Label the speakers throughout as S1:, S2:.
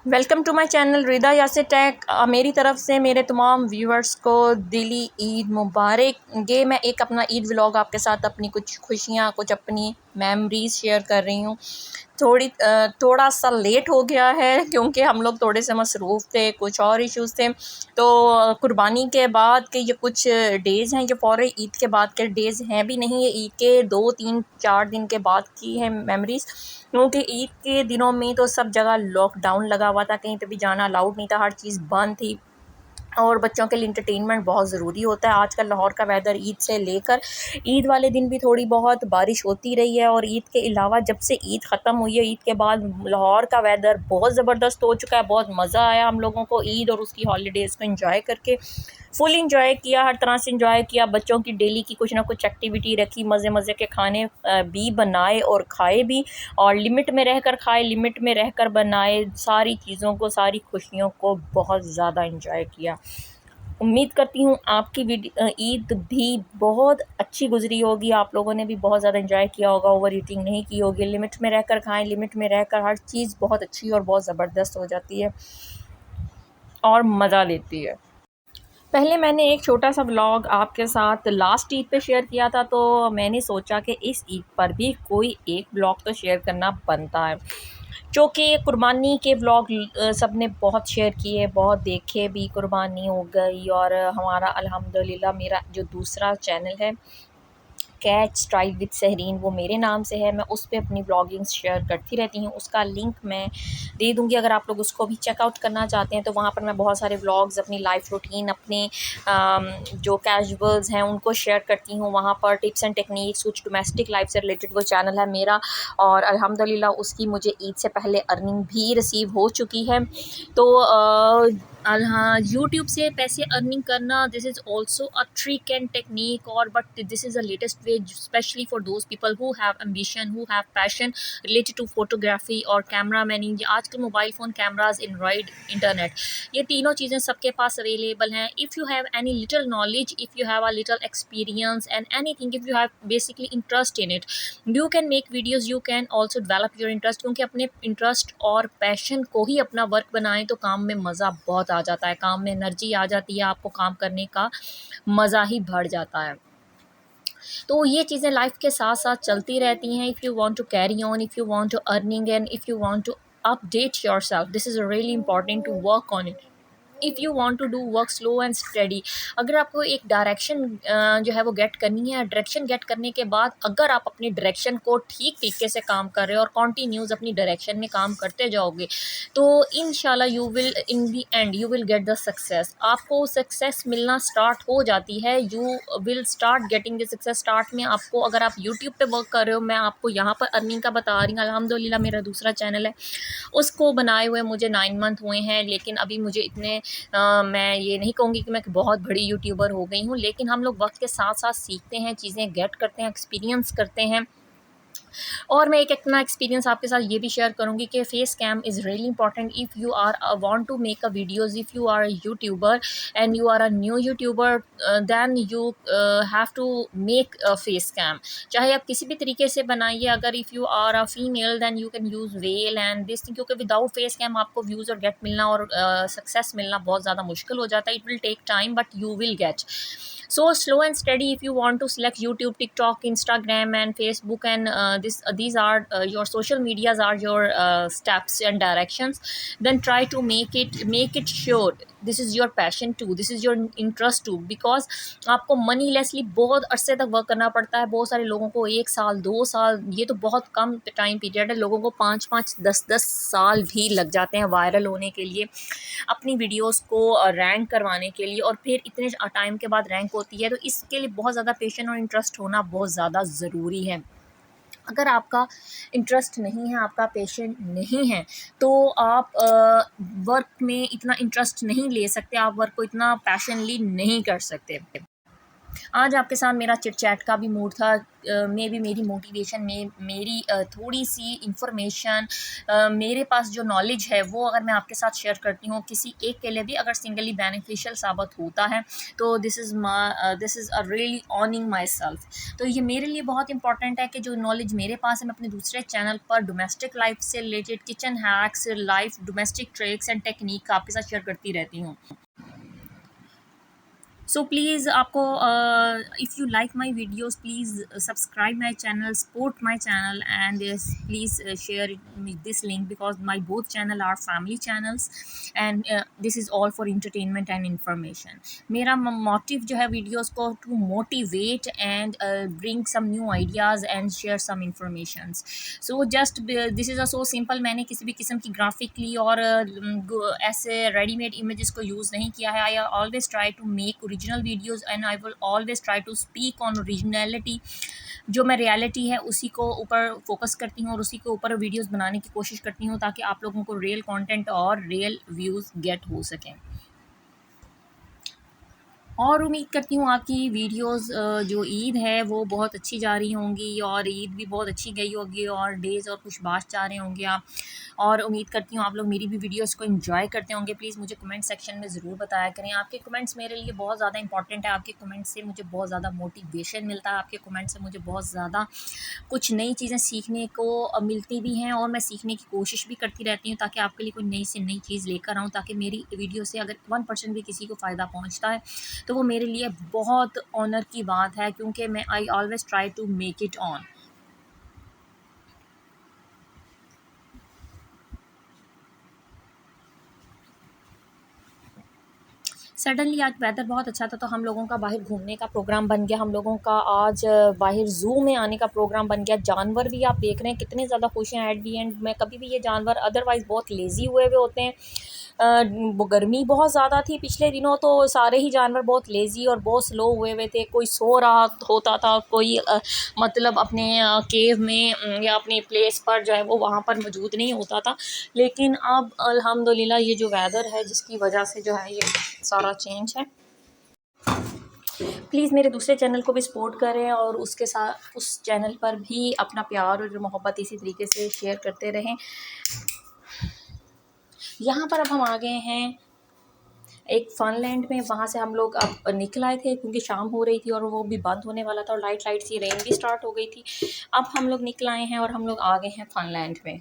S1: Welcome to my channel Rida Yasir tech. मेरी तरफ से मेरे तमाम व्यूअर्स को दिली ईद मुबारक। ये मैं एक अपना ईद व्लॉग आपके साथ अपनी कुछ खुशियाँ, कुछ अपनी मेमोरीज शेयर कर रही हूँ। थोड़ा सा लेट हो गया है क्योंकि हम लोग थोड़े से मसरूफ़ थे, कुछ और इश्यूज़ थे। तो कुर्बानी के बाद के ये कुछ डेज़ हैं, ये फ़ौरन ईद के बाद के डेज़ हैं भी नहीं, ये ईद के 2-3-4 दिन के बाद की है मेमोरीज़। क्योंकि ईद के दिनों में तो सब जगह लॉकडाउन लगा हुआ था, कहीं पे भी जाना अलाउड नहीं था, हर चीज़ बंद थी और बच्चों के लिए इंटरटेनमेंट बहुत ज़रूरी होता है। आजकल लाहौर का वेदर ईद से लेकर ईद वाले दिन भी थोड़ी बहुत बारिश होती रही है, और ईद के अलावा जब से ईद ख़त्म हुई है, ईद के बाद लाहौर का वेदर बहुत ज़बरदस्त हो चुका है। बहुत मज़ा आया हम लोगों को ईद और उसकी हॉलीडेज़ को एंजॉय करके, फुल इंजॉय किया, हर तरह से इंजॉय किया। बच्चों की डेली की कुछ ना कुछ एक्टिविटी रखी, मज़े मज़े के खाने भी बनाए और खाए भी, और लिमिट में रहकर खाए, लिमिट में रहकर बनाए। सारी चीज़ों को, सारी खुशियों को बहुत ज़्यादा इंजॉय किया। उम्मीद करती हूँ आपकी ईद भी बहुत अच्छी गुजरी होगी, आप लोगों ने भी बहुत ज़्यादा एंजॉय किया होगा, ओवर ईटिंग नहीं की होगी। लिमिट में रहकर खाएं, लिमिट में रहकर हर चीज़ बहुत अच्छी और बहुत ज़बरदस्त हो जाती है और मज़ा देती है। पहले मैंने एक छोटा सा व्लॉग आपके साथ लास्ट ईद पे शेयर किया था, तो मैंने सोचा कि इस ईद पर भी कोई एक व्लॉग तो शेयर करना बनता है। चूँकि कुर्बानी के व्लॉग सब ने बहुत शेयर किए, बहुत देखे भी, कुर्बानी हो गई। और हमारा अल्हम्दुलिल्लाह मेरा जो दूसरा चैनल है कैच स्टाइल विद सहरीन, वो मेरे नाम से है, मैं उस पे अपनी व्लॉगिंग्स शेयर करती रहती हूँ। उसका लिंक मैं दे दूँगी, अगर आप लोग उसको भी चेकआउट करना चाहते हैं। तो वहाँ पर मैं बहुत सारे व्लॉग्स, अपनी लाइफ रूटीन, अपने जो कैजुअल्स हैं उनको शेयर करती हूँ। वहाँ पर टिप्स एंड टेक्निक्स, कुछ डोमेस्टिक लाइफ से रिलेटेड वो चैनल है मेरा, और अल्हम्दुलिल्लाह उसकी मुझे ईद से पहले अर्निंग भी रिसीव हो चुकी है। तो हाँ, यूट्यूब से पैसे अर्निंग करना, this is also a trick and technique, और but this is a latest way, specially for those people who have ambition, who have passion related to photography और कैमरा मैनिंग। आजकल mobile phone, cameras, android, internet, ये तीनों चीज़ें सबके पास available हैं। If you have any little knowledge, if you have a little experience and anything, if you have basically interest in it, you can make videos, you can also develop your interest. क्योंकि अपने interest और passion को ही अपना work बनाएं तो काम में मज़ा बहुत आ जाता है, काम में एनर्जी आ जाती है, आपको काम करने का मज़ा ही बढ़ जाता है। तो ये चीज़ें लाइफ के साथ साथ चलती रहती हैं। If you want to carry on, if you want to earning, and if you want to update yourself, this is really important to work on it. If you want to do work slow and study, अगर आपको एक direction जो है वो gate करनी है, direction gate करने के बाद अगर आप अपनी डायरेक्शन को ठीक तरीके से काम कर रहे हो और कॉन्टीन्यूस अपनी डायरेक्शन में काम करते जाओगे, तो इंशाल्लाह you will, in the and you will get the success. आपको सक्सेस मिलना स्टार्ट हो जाती है, you will start getting the success. Start में आपको, अगर आप यूट्यूब पे वर्क कर रहे हो, मैं आपको यहाँ पर अर्निंग का बता रही हूँ, अल्हम्दुलिल्लाह मेरा दूसरा चैनल है, उसको बनाए हुए मुझे 9 मंथ हुए हैं, लेकिन अभी मुझे इतने मैं ये नहीं कहूँगी कि मैं बहुत बड़ी यूट्यूबर हो गई हूँ, लेकिन हम लोग वक्त के साथ साथ सीखते हैं, चीज़ें गेट करते हैं, एक्सपीरियंस करते हैं। और मैं एक अपना एक्सपीरियंस आपके साथ ये भी शेयर करूँगी कि face cam is really important if you are want to make a videos, if you are a YouTuber and you are a new YouTuber, then you have to make a face cam. चाहे आप किसी भी तरीके से बनाइए, अगर if you are a female then you can use well and this thing, क्योंकि without face cam आपको व्यूज़ और गेट मिलना और सक्सेस मिलना बहुत ज़्यादा मुश्किल हो जाता है। It will take time but you will get. So slow and steady, if you want to select YouTube, TikTok, Instagram and Facebook, and these are your social medias are your steps and directions, then try to make it sure this is your passion too, this is your interest too, because आपको money Leslie बहुत अरसे तक work करना पड़ता है। बहुत सारे लोगों को 1 साल 2 साल, ये तो बहुत कम टाइम पीरियड है, लोगों को 5-5 10-10 साल भी लग जाते हैं वायरल होने के लिए, अपनी वीडियोस को रैंक करवाने के लिए, और फिर इतने टाइम के बाद रैंक होती है। तो इसके लिए बहुत ज़्यादा पेशेंस और इंटरेस्ट होना बहुत ज़्यादा ज़रूरी है। अगर आपका इंटरेस्ट नहीं है, आपका पेशेंट नहीं है, तो आप वर्क में इतना इंटरेस्ट नहीं ले सकते, आप वर्क को इतना पैशनली नहीं कर सकते। आज आपके साथ मेरा चिट चैट का भी मूड था। मे भी मेरी मोटिवेशन में मेरी थोड़ी सी इंफॉर्मेशन, मेरे पास जो नॉलेज है वो अगर मैं आपके साथ शेयर करती हूँ, किसी एक के लिए भी अगर सिंगली बेनिफिशियल साबित होता है तो this is a really ऑनिंग my self. तो ये मेरे लिए बहुत इंपॉर्टेंट है कि जो नॉलेज मेरे पास है मैं अपने दूसरे चैनल पर डोमेस्टिक लाइफ से related kitchen hacks, life domestic tricks and technique आपके साथ शेयर करती रहती हूँ। सो प्लीज़ आपको if you like my videos please subscribe my channel, support my channel and please share this link because my both channel are family channels and this is all for entertainment and information. मेरा motive जो है videos को to motivate and bring some new ideas and share some informations. So just this is a so simple. मैंने किसी भी किस्म की graphically और ऐसे रेडीमेड इमेजेस को यूज़ नहीं किया है। I always try to make original videos and I will always try to speak on originality. जो मैं रियलिटी है उसी को ऊपर फोकस करती हूँ और उसी के ऊपर वीडियोज़ बनाने की कोशिश करती हूँ ताकि आप लोगों को रियल कंटेंट और रियल व्यूज़ गेट हो सकें। और उम्मीद करती हूँ आपकी वीडियोज़ जो ईद है वो बहुत अच्छी जा रही होंगी और ईद भी बहुत अच्छी गई होगी और डेज़ और कुछ बात चाह रहे होंगे आप। और उम्मीद करती हूँ आप लोग मेरी भी वीडियोज़ को एंजॉय करते होंगे। प्लीज़ मुझे कमेंट सेक्शन में ज़रूर बताया करें। आपके कमेंट्स मेरे लिए बहुत ज़्यादा इंपॉर्टेंट है। आपके कमेंट्स से मुझे बहुत ज़्यादा मोटिवेशन मिलता है। आपके कमेंट से मुझे बहुत ज़्यादा कुछ नई चीज़ें सीखने को मिलती भी हैं और मैं सीखने की कोशिश भी करती रहती हूँ ताकि आपके लिए कोई नई से नई चीज़ लेकर आऊँ, ताकि मेरी वीडियो से अगर 1% भी किसी को फ़ायदा पहुँचता है तो वो मेरे लिए बहुत ऑनर की बात है, क्योंकि मैं I always try to make it on. Suddenly आज वेदर बहुत अच्छा था तो हम लोगों का बाहर घूमने का प्रोग्राम बन गया। हम लोगों का आज बाहर ज़ू में आने का प्रोग्राम बन गया। जानवर भी आप देख रहे हैं कितने ज़्यादा खुश हैं एट दी एंड में। कभी भी ये जानवर अदरवाइज़ बहुत लेज़ी हुए हुए होते हैं। वो गर्मी बहुत ज़्यादा थी पिछले दिनों तो सारे ही जानवर बहुत लेज़ी और बहुत स्लो हुए हुए थे। कोई सो रहा होता था, कोई मतलब अपने केव में या अपने प्लेस पर जो है वो वहाँ पर मौजूद नहीं होता था। लेकिन अब अल्हम्दुलिल्लाह ये जो वेदर है जिसकी वजह से जो है ये सारा चेंज है। प्लीज़ मेरे दूसरे चैनल को भी सपोर्ट करें और उसके साथ उस चैनल पर भी अपना प्यार और मोहब्बत इसी तरीके से शेयर करते रहें। यहाँ पर अब हम आ गए हैं एक फनलैंड में। वहाँ से हम लोग अब निकल आए थे क्योंकि शाम हो रही थी और वो भी बंद होने वाला था और लाइट लाइट सी रेन भी स्टार्ट हो गई थी। अब हम लोग निकल आए हैं और हम लोग आ गए हैं फनलैंड में।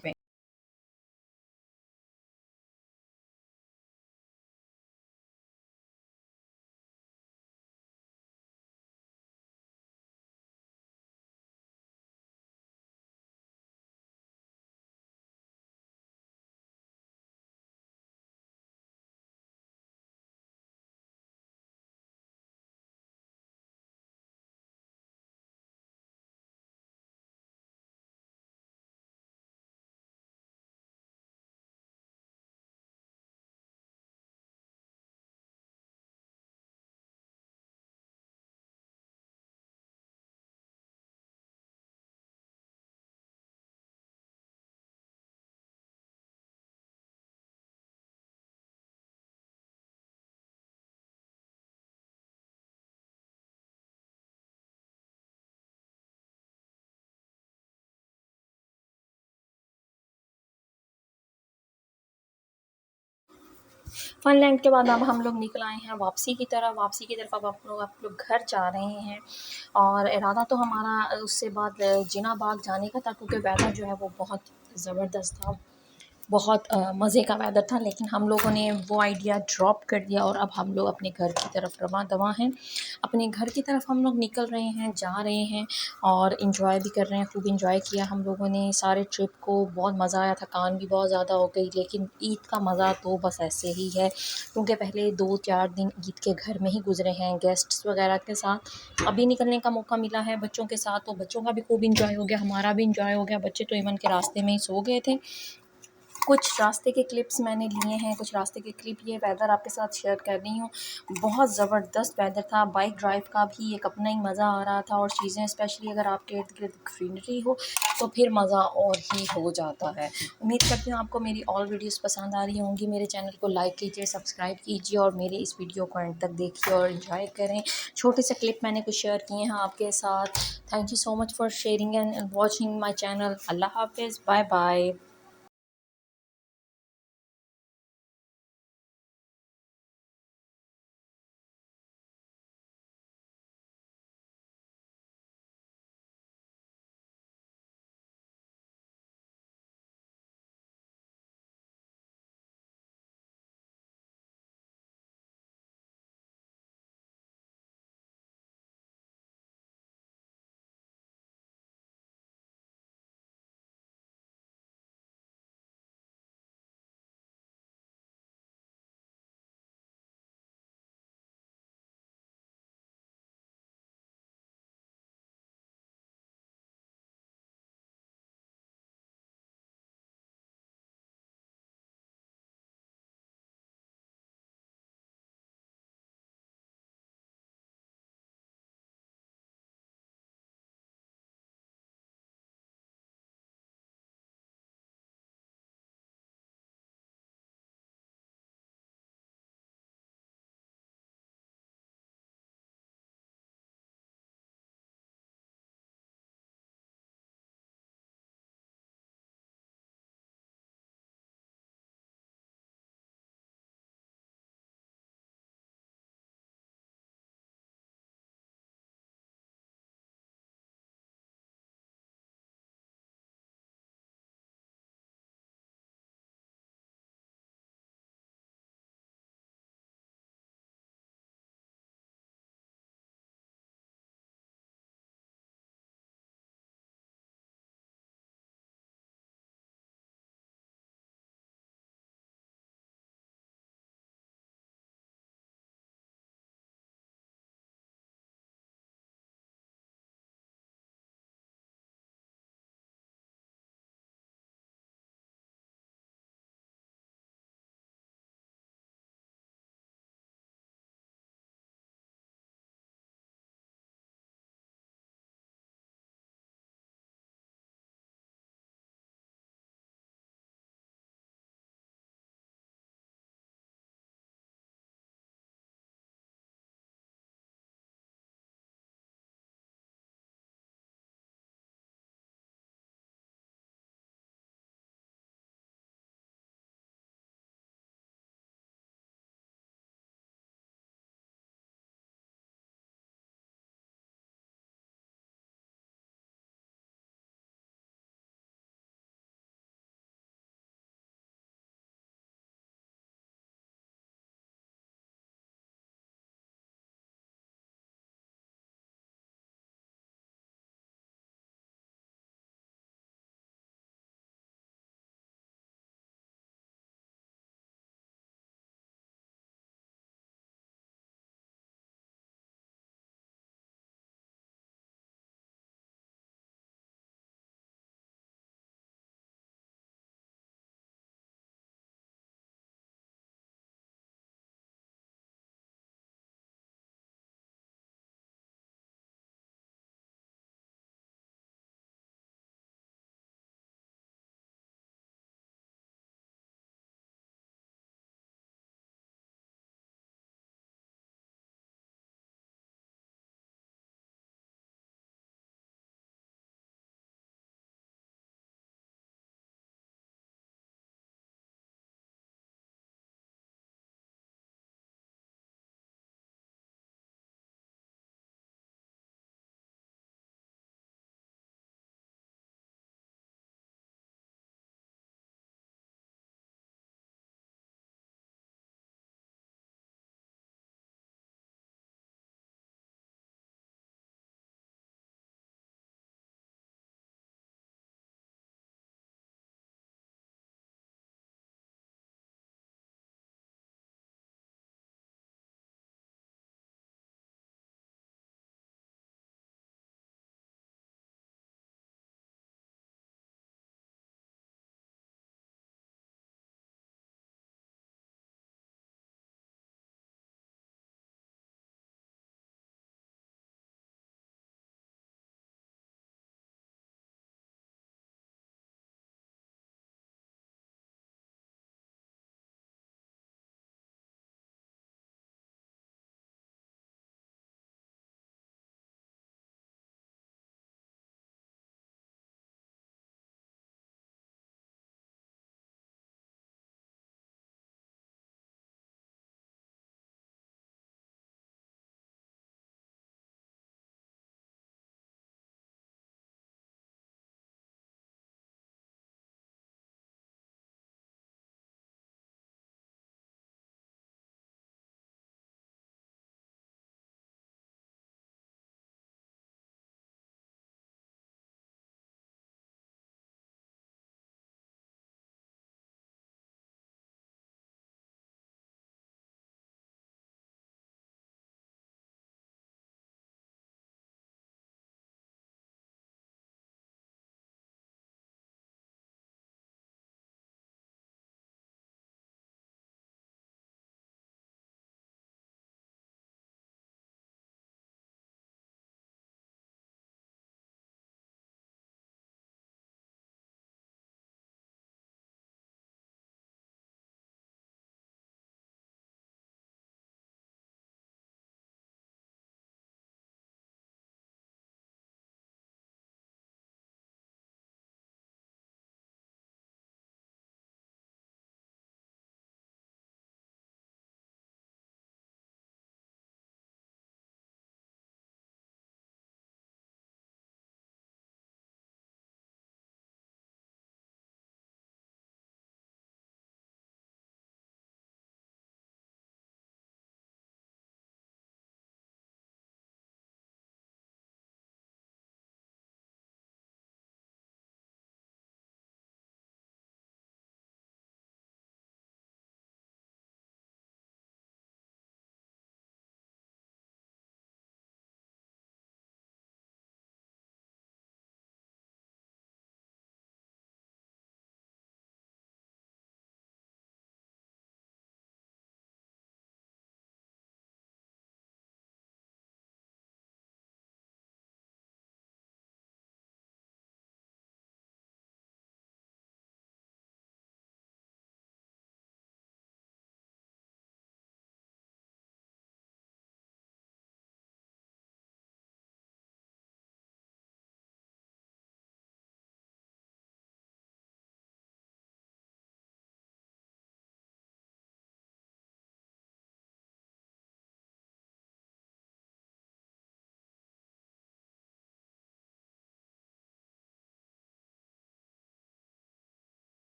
S1: फनलैंड के बाद अब हम लोग निकल आए हैं वापसी की तरफ। अब आप लोग घर जा रहे हैं और इरादा तो हमारा उससे बाद जिना बाग जाने का था क्योंकि वेदर जो है वो बहुत ज़बरदस्त था। बहुत मज़े का वेदर था, लेकिन हम लोगों ने वो आइडिया ड्रॉप कर दिया और अब हम लोग अपने घर की तरफ रवां दवां हैं। अपने घर की तरफ हम लोग निकल रहे हैं, जा रहे हैं और इन्जॉय भी कर रहे हैं। खूब इन्जॉय किया हम लोगों ने सारे ट्रिप को। बहुत मज़ा आया, थकान भी बहुत ज़्यादा हो गई, लेकिन ईद का मज़ा तो बस ऐसे ही है क्योंकि पहले 2-4 दिन ईद के घर में ही गुजरे हैं गेस्ट्स वगैरह के साथ। अभी निकलने का मौका मिला है बच्चों के साथ, तो बच्चों का भी खूब इन्जॉय हो गया, हमारा भी इन्जॉय हो गया। बच्चे तो इवन के रास्ते में ही सो गए थे। कुछ रास्ते के क्लिप्स मैंने लिए हैं, कुछ रास्ते के क्लिप ये वेदर आपके साथ शेयर कर रही हूँ। बहुत ज़बरदस्त वेदर था, बाइक ड्राइव का भी एक अपना ही मज़ा आ रहा था और चीज़ें स्पेशली अगर आपके इर्द गिर्द ग्रीनरी हो तो फिर मज़ा और ही हो जाता है। उम्मीद करती हूँ आपको मेरी ऑल वीडियोस पसंद आ रही होंगी। मेरे चैनल को लाइक कीजिए, सब्सक्राइब कीजिए और मेरे इस वीडियो को एंड तक देखिए और इन्जॉय करें। छोटे से क्लिप मैंने कुछ शेयर किए हैं आपके साथ। Thank you so much for sharing and watching my channel. अल्लाह हाफिज़, बाय बाय।